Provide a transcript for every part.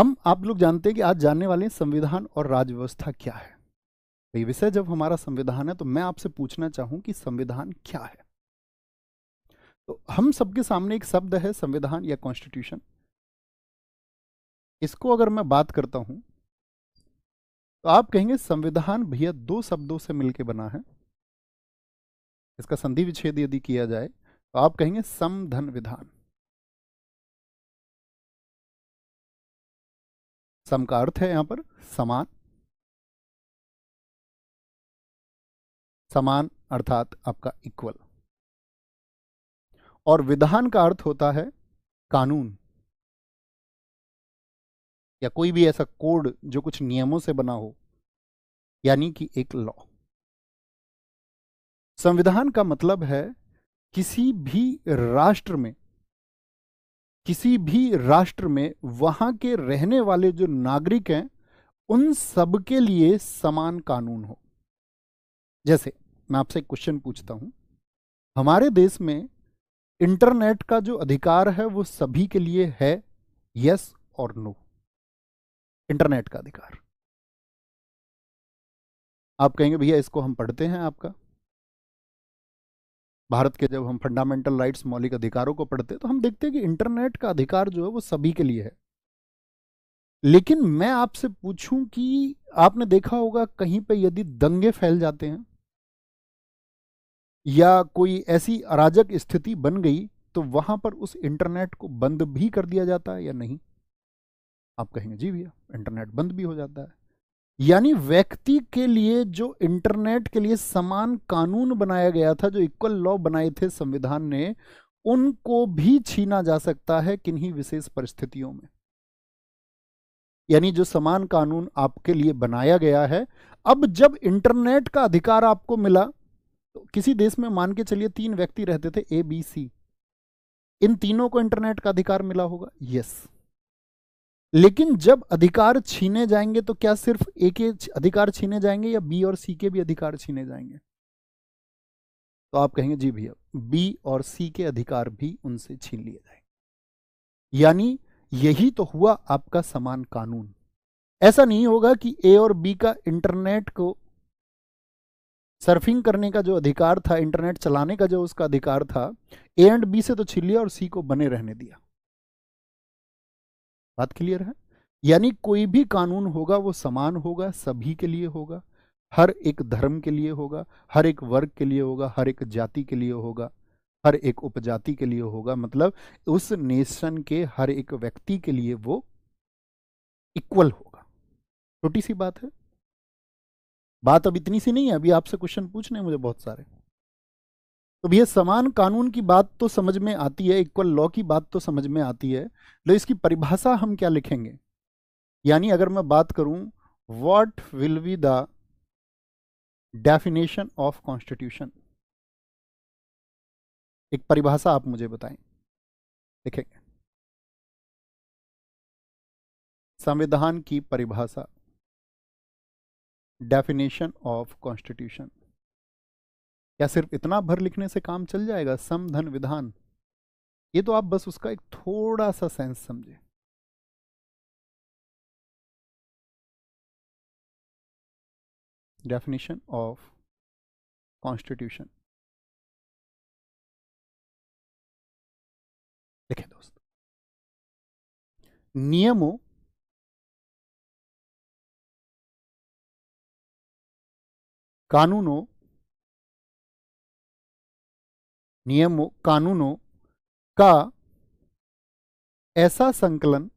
हम आप लोग जानते हैं कि आज जानने वाले हैं संविधान और राज व्यवस्था क्या है। तो ये विषय जब हमारा संविधान है तो मैं आपसे पूछना चाहूं कि संविधान क्या है। तो हम सबके सामने एक शब्द है संविधान या कॉन्स्टिट्यूशन। इसको अगर मैं बात करता हूं तो आप कहेंगे संविधान भैया दो शब्दों से मिलकर बना है। इसका संधि विच्छेद यदि किया जाए तो आप कहेंगे समधन विधान। सम का अर्थ है यहां पर समान, समान अर्थात आपका इक्वल, और विधान का अर्थ होता है कानून या कोई भी ऐसा कोड जो कुछ नियमों से बना हो, यानी कि एक लॉ। संविधान का मतलब है किसी भी राष्ट्र में, किसी भी राष्ट्र में वहां के रहने वाले जो नागरिक हैं उन सब के लिए समान कानून हो। जैसे मैं आपसे एक क्वेश्चन पूछता हूं, हमारे देश में इंटरनेट का जो अधिकार है वो सभी के लिए है, यस और नो? इंटरनेट का अधिकार, आप कहेंगे भैया इसको हम पढ़ते हैं आपका भारत के, जब हम फंडामेंटल राइट्स मौलिक अधिकारों को पढ़ते हैं तो हम देखते हैं कि इंटरनेट का अधिकार जो है वो सभी के लिए है। लेकिन मैं आपसे पूछूं कि आपने देखा होगा कहीं पे यदि दंगे फैल जाते हैं या कोई ऐसी अराजक स्थिति बन गई तो वहां पर उस इंटरनेट को बंद भी कर दिया जाता है या नहीं? आप कहेंगे जी भैया इंटरनेट बंद भी हो जाता है। यानी व्यक्ति के लिए जो इंटरनेट के लिए समान कानून बनाया गया था, जो इक्वल लॉ बनाए थे संविधान ने, उनको भी छीना जा सकता है किन्हीं विशेष परिस्थितियों में। यानी जो समान कानून आपके लिए बनाया गया है, अब जब इंटरनेट का अधिकार आपको मिला तो किसी देश में मान के चलिए 3 व्यक्ति रहते थे ए बी सी, इन तीनों को इंटरनेट का अधिकार मिला होगा, यस। लेकिन जब अधिकार छीने जाएंगे तो क्या सिर्फ ए के अधिकार छीने जाएंगे या बी और सी के भी अधिकार छीने जाएंगे? तो आप कहेंगे जी भैया बी और सी के अधिकार भी उनसे छीन लिए जाएंगे। यानी यही तो हुआ आपका समान कानून। ऐसा नहीं होगा कि ए और बी का इंटरनेट को सर्फिंग करने का जो अधिकार था, इंटरनेट चलाने का जो उसका अधिकार था, ए एंड बी से तो छीन लिया और सी को बने रहने दिया। बात क्लियर है? यानी कोई भी कानून होगा वो समान होगा, सभी के लिए होगा, हर एक धर्म के लिए होगा, हर एक वर्ग के लिए होगा, हर एक जाति के लिए होगा, हर एक उपजाति के लिए होगा। मतलब उस नेशन के हर एक व्यक्ति के लिए वो इक्वल होगा। छोटी सी बात है, बात अब इतनी सी नहीं है। अभी आपसे क्वेश्चन पूछने हैं मुझे बहुत सारे। तो भैया समान कानून की बात तो समझ में आती है, इक्वल लॉ की बात तो समझ में आती है, लेकिन इसकी परिभाषा हम क्या लिखेंगे? यानी अगर मैं बात करूं what will be the definition of constitution, एक परिभाषा आप मुझे बताएं। लिखेंगे संविधान की परिभाषा, डेफिनेशन ऑफ कॉन्स्टिट्यूशन। क्या सिर्फ इतना भर लिखने से काम चल जाएगा? समधन विधान, ये तो आप बस उसका एक थोड़ा सा सेंस समझे। डेफिनेशन ऑफ कॉन्स्टिट्यूशन लिखे दोस्त। नियमों, कानूनों, नियमों कानूनों का ऐसा संकलन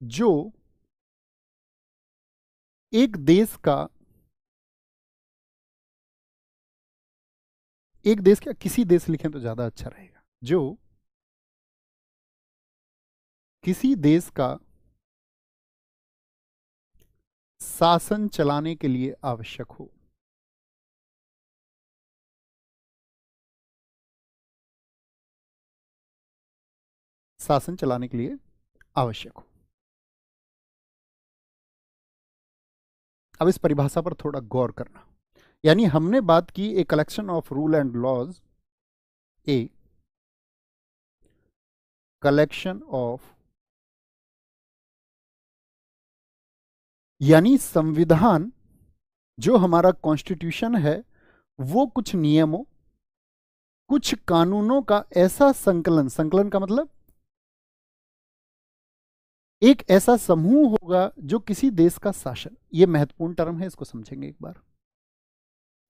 जो एक देश का, एक देश क्या किसी देश लिखें तो ज्यादा अच्छा रहेगा, जो किसी देश का शासन चलाने के लिए आवश्यक हो। शासन चलाने के लिए आवश्यक हो। अब इस परिभाषा पर थोड़ा गौर करना। यानी हमने बात की a collection of rule and laws a collection of, यानी संविधान जो हमारा कॉन्स्टिट्यूशन है वो कुछ नियमों, कुछ कानूनों का ऐसा संकलन, संकलन का मतलब एक ऐसा समूह होगा जो किसी देश का शासन, ये महत्वपूर्ण टर्म है, इसको समझेंगे एक बार,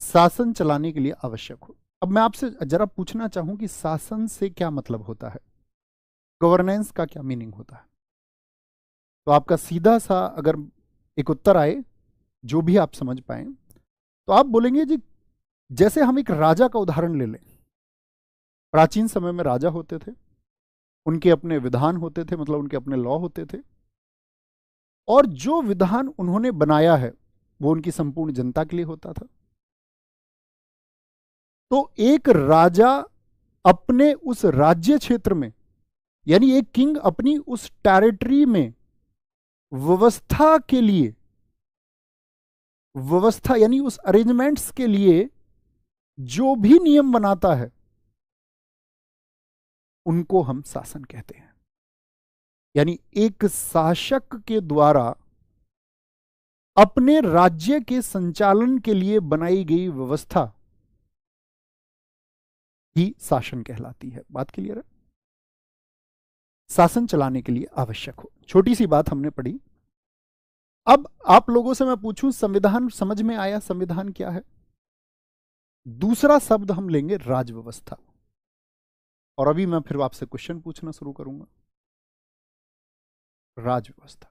शासन चलाने के लिए आवश्यक हो। अब मैं आपसे जरा पूछना चाहूं कि शासन से क्या मतलब होता है, गवर्नेंस का क्या मीनिंग होता है? तो आपका सीधा सा अगर एक उत्तर आए जो भी आप समझ पाए, तो आप बोलेंगे जी जैसे हम एक राजा का उदाहरण ले लें। प्राचीन समय में राजा होते थे, उनके अपने विधान होते थे, मतलब उनके अपने लॉ होते थे, और जो विधान उन्होंने बनाया है वो उनकी संपूर्ण जनता के लिए होता था। तो एक राजा अपने उस राज्य क्षेत्र में, यानी एक किंग अपनी उस टेरिटरी में व्यवस्था के लिए, व्यवस्था यानी उस अरेंजमेंट्स के लिए जो भी नियम बनाता है उनको हम शासन कहते हैं। यानी एक शासक के द्वारा अपने राज्य के संचालन के लिए बनाई गई व्यवस्था ही शासन कहलाती है। बात क्लियर है? शासन चलाने के लिए आवश्यक हो। छोटी सी बात हमने पढ़ी। अब आप लोगों से मैं पूछूं, संविधान समझ में आया? संविधान क्या है? दूसरा शब्द हम लेंगे राजव्यवस्था, और अभी मैं फिर आपसे क्वेश्चन पूछना शुरू करूंगा। राजव्यवस्था,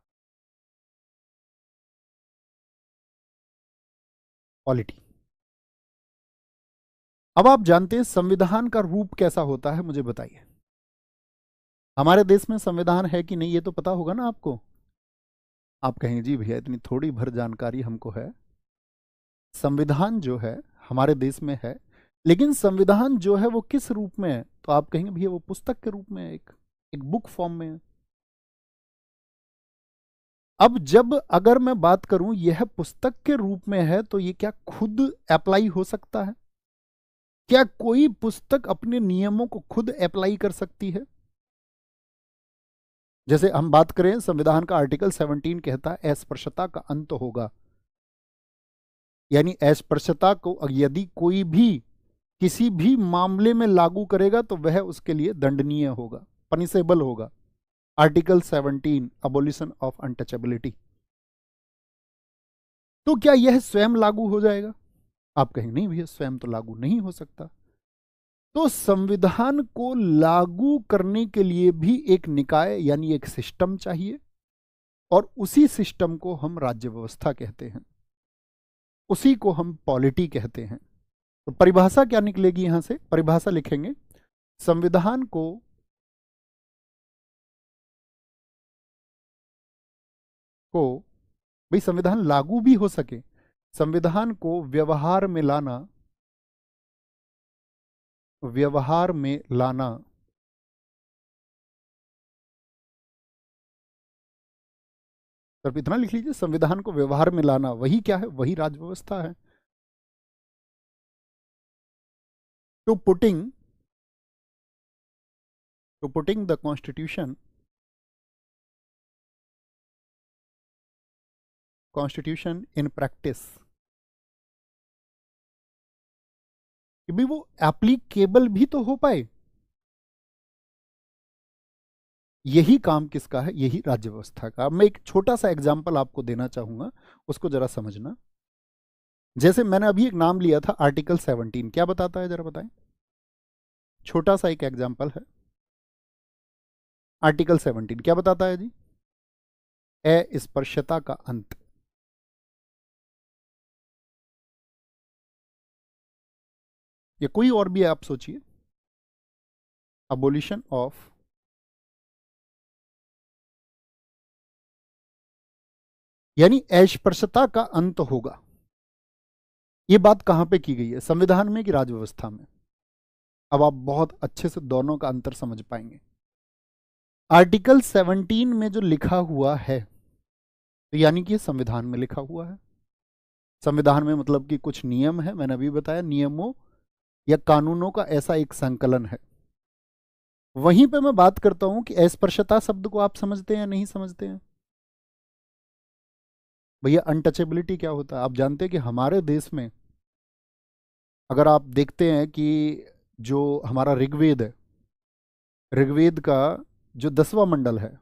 पॉलिटी। अब आप जानते हैं संविधान का रूप कैसा होता है, मुझे बताइए। हमारे देश में संविधान है कि नहीं ये तो पता होगा ना आपको। आप कहेंगे जी भैया इतनी थोड़ी भर जानकारी हमको है। संविधान जो है हमारे देश में है, लेकिन संविधान जो है वो किस रूप में है? तो आप कहेंगे भैया वो पुस्तक के रूप में है, एक बुक फॉर्म में है। अब जब अगर मैं बात करूं यह पुस्तक के रूप में है, तो ये क्या खुद अप्लाई हो सकता है? क्या कोई पुस्तक अपने नियमों को खुद अप्लाई कर सकती है? जैसे हम बात करें संविधान का आर्टिकल 17 कहता है अस्पृश्यता का अंत होगा, यानी अस्पृश्यता को यदि कोई भी किसी भी मामले में लागू करेगा तो वह उसके लिए दंडनीय होगा, पनिशेबल होगा। Article 17 abolition of untouchability. तो क्या यह स्वयं लागू हो जाएगा? आप कहेंगे नहीं भैया स्वयं तो लागू नहीं हो सकता। तो संविधान को लागू करने के लिए भी एक निकाय यानी एक सिस्टम चाहिए, और उसी सिस्टम को हम राज्य व्यवस्था कहते हैं, उसी को हम पॉलिटी कहते हैं। तो परिभाषा क्या निकलेगी यहां से? परिभाषा लिखेंगे संविधान को भाई संविधान लागू भी हो सके, संविधान को व्यवहार में लाना, व्यवहार में लाना सिर्फ इतना लिख लीजिए, संविधान को व्यवहार में लाना वही क्या है? वही राज्य व्यवस्था है। To putting the constitution in practice, कि भाई वो एप्लीकेबल भी तो हो पाए। यही काम किसका है? यही राज्य व्यवस्था का। मैं एक छोटा सा एग्जांपल आपको देना चाहूंगा, उसको जरा समझना। जैसे मैंने अभी एक नाम लिया था आर्टिकल 17, क्या बताता है जरा बताएं? छोटा सा एक एग्जांपल है। आर्टिकल 17 क्या बताता है जी? अस्पृश्यता का अंत। या कोई और भी है आप सोचिए। अबोलिशन ऑफ यानी अस्पृश्यता का अंत होगा। ये बात कहां पे की गई है? संविधान में कि राज्य व्यवस्था में? अब आप बहुत अच्छे से दोनों का अंतर समझ पाएंगे। आर्टिकल 17 में जो लिखा हुआ है तो यानी कि संविधान में लिखा हुआ है। संविधान में मतलब कि कुछ नियम है, मैंने अभी बताया, नियमों या कानूनों का ऐसा एक संकलन है। वहीं पे मैं बात करता हूं कि अस्पृश्यता शब्द को आप समझते हैं या नहीं समझते हैं? भैया अनटचेबिलिटी क्या होता है? आप जानते हैं कि हमारे देश में अगर आप देखते हैं कि जो हमारा ऋग्वेद है, ऋग्वेद का जो 10वां मंडल है,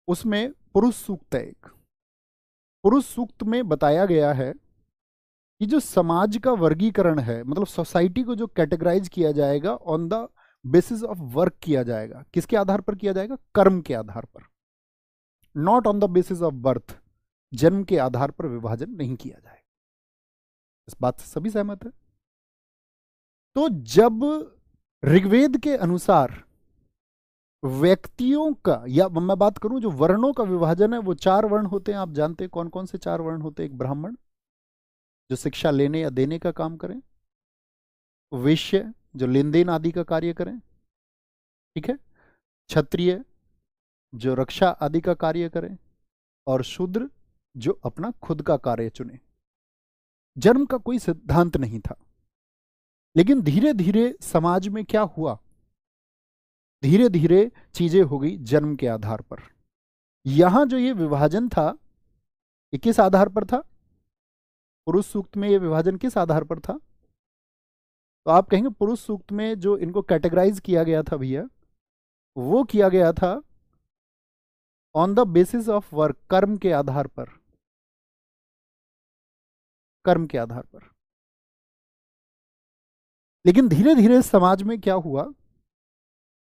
उसमें पुरुष सूक्त है एक। पुरुष सूक्त में बताया गया है कि जो समाज का वर्गीकरण है, मतलब सोसाइटी को जो कैटेगराइज किया जाएगा on the basis of work किया जाएगा। किसके आधार पर किया जाएगा? कर्म के आधार पर, not on the basis of birth. जन्म के आधार पर विभाजन नहीं किया जाएगा। इस बात से सभी सहमत है? तो जब ऋग्वेद के अनुसार व्यक्तियों का, या मैं बात करूं जो वर्णों का विभाजन है, वो 4 वर्ण होते हैं। आप जानते हैं कौन कौन से 4 वर्ण होते हैं? एक ब्राह्मण जो शिक्षा लेने या देने का काम करें, वैश्य जो लेन देन आदि का कार्य करें, ठीक है, क्षत्रिय जो रक्षा आदि का कार्य करें, और शूद्र जो अपना खुद का कार्य चुने। जन्म का कोई सिद्धांत नहीं था, लेकिन धीरे धीरे समाज में क्या हुआ, धीरे धीरे चीजें हो गई जन्म के आधार पर। यहां जो ये विभाजन था, ये किस आधार पर था? पुरुष सूक्त में ये विभाजन किस आधार पर था? तो आप कहेंगे पुरुष सूक्त में जो इनको कैटेगराइज किया गया था भैया, वो किया गया था on the basis of work, कर्म के आधार पर, कर्म के आधार पर। लेकिन धीरे धीरे समाज में क्या हुआ,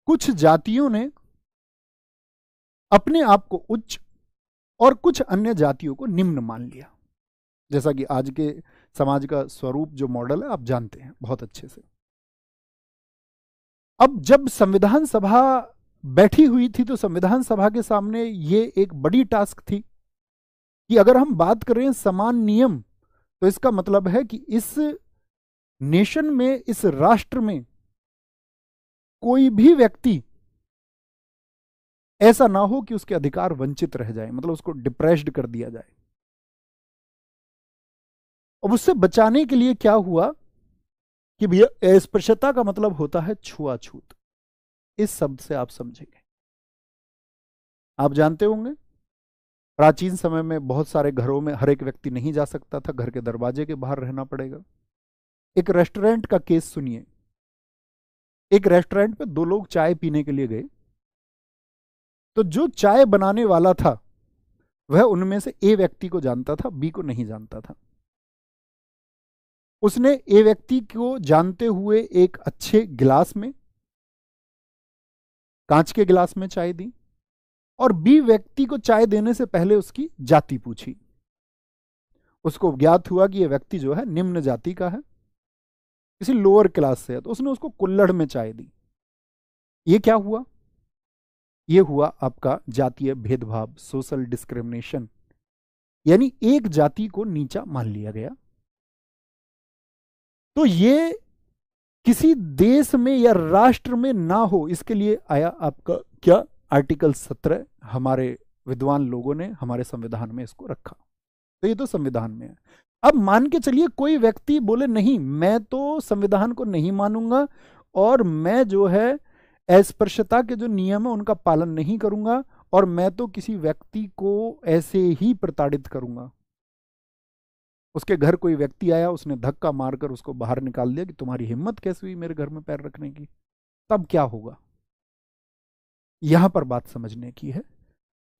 कुछ जातियों ने अपने आप को उच्च और कुछ अन्य जातियों को निम्न मान लिया। जैसा कि आज के समाज का स्वरूप जो मॉडल है आप जानते हैं बहुत अच्छे से। अब जब संविधान सभा बैठी हुई थी, तो संविधान सभा के सामने ये एक बड़ी टास्क थी कि अगर हम बात करें समान नियम, तो इसका मतलब है कि इस नेशन में, इस राष्ट्र में कोई भी व्यक्ति ऐसा ना हो कि उसके अधिकार वंचित रह जाए, मतलब उसको डिप्रेस्ड कर दिया जाए। अब उससे बचाने के लिए क्या हुआ कि भैया अस्पृश्यता का मतलब होता है छुआछूत। इस शब्द से आप समझेंगे, आप जानते होंगे प्राचीन समय में बहुत सारे घरों में हर एक व्यक्ति नहीं जा सकता था, घर के दरवाजे के बाहर रहना पड़ेगा। एक रेस्टोरेंट का केस सुनिए। एक रेस्टोरेंट पे 2 लोग चाय पीने के लिए गए, तो जो चाय बनाने वाला था वह उनमें से ए व्यक्ति को जानता था, बी को नहीं जानता था। उसने ए व्यक्ति को जानते हुए एक अच्छे गिलास में, कांच के गिलास में चाय दी, और बी व्यक्ति को चाय देने से पहले उसकी जाति पूछी। उसको ज्ञात हुआ कि यह व्यक्ति जो है निम्न जाति का है, किसी लोअर क्लास से है, तो उसने उसको कुल्हड़ में चाय दी। ये क्या हुआ? ये हुआ आपका जातीय भेदभाव, सोशल डिस्क्रिमिनेशन, यानी एक जाति को नीचा मान लिया गया। तो ये किसी देश में या राष्ट्र में ना हो, इसके लिए आया आपका क्या? आर्टिकल 17 हमारे विद्वान लोगों ने हमारे संविधान में इसको रखा। तो ये तो संविधान में है। अब मान के चलिए कोई व्यक्ति बोले नहीं, मैं तो संविधान को नहीं मानूंगा और मैं जो है अस्पृश्यता के जो नियम है उनका पालन नहीं करूंगा, और मैं तो किसी व्यक्ति को ऐसे ही प्रताड़ित करूंगा। उसके घर कोई व्यक्ति आया, उसने धक्का मारकर उसको बाहर निकाल दिया कि तुम्हारी हिम्मत कैसे हुई मेरे घर में पैर रखने की, तब क्या होगा? यहां पर बात समझने की है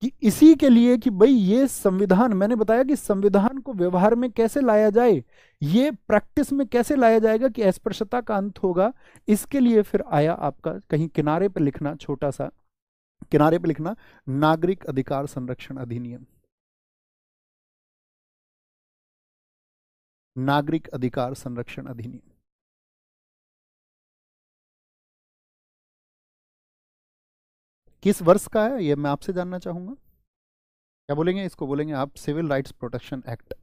कि इसी के लिए कि भाई ये संविधान, मैंने बताया कि संविधान को व्यवहार में कैसे लाया जाए, ये प्रैक्टिस में कैसे लाया जाएगा कि अस्पृश्यता का अंत होगा। इसके लिए फिर आया आपका, कहीं किनारे पर लिखना, छोटा सा किनारे पर लिखना, नागरिक अधिकार संरक्षण अधिनियम। नागरिक अधिकार संरक्षण अधिनियम किस वर्ष का है ये मैं आपसे जानना चाहूंगा। क्या बोलेंगे इसको? बोलेंगे आप civil rights protection act.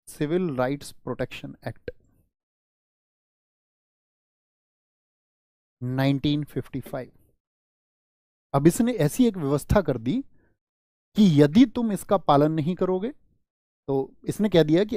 Civil rights protection act 1955। अब इसने ऐसी एक व्यवस्था कर दी कि यदि तुम इसका पालन नहीं करोगे, तो इसने कह दिया कि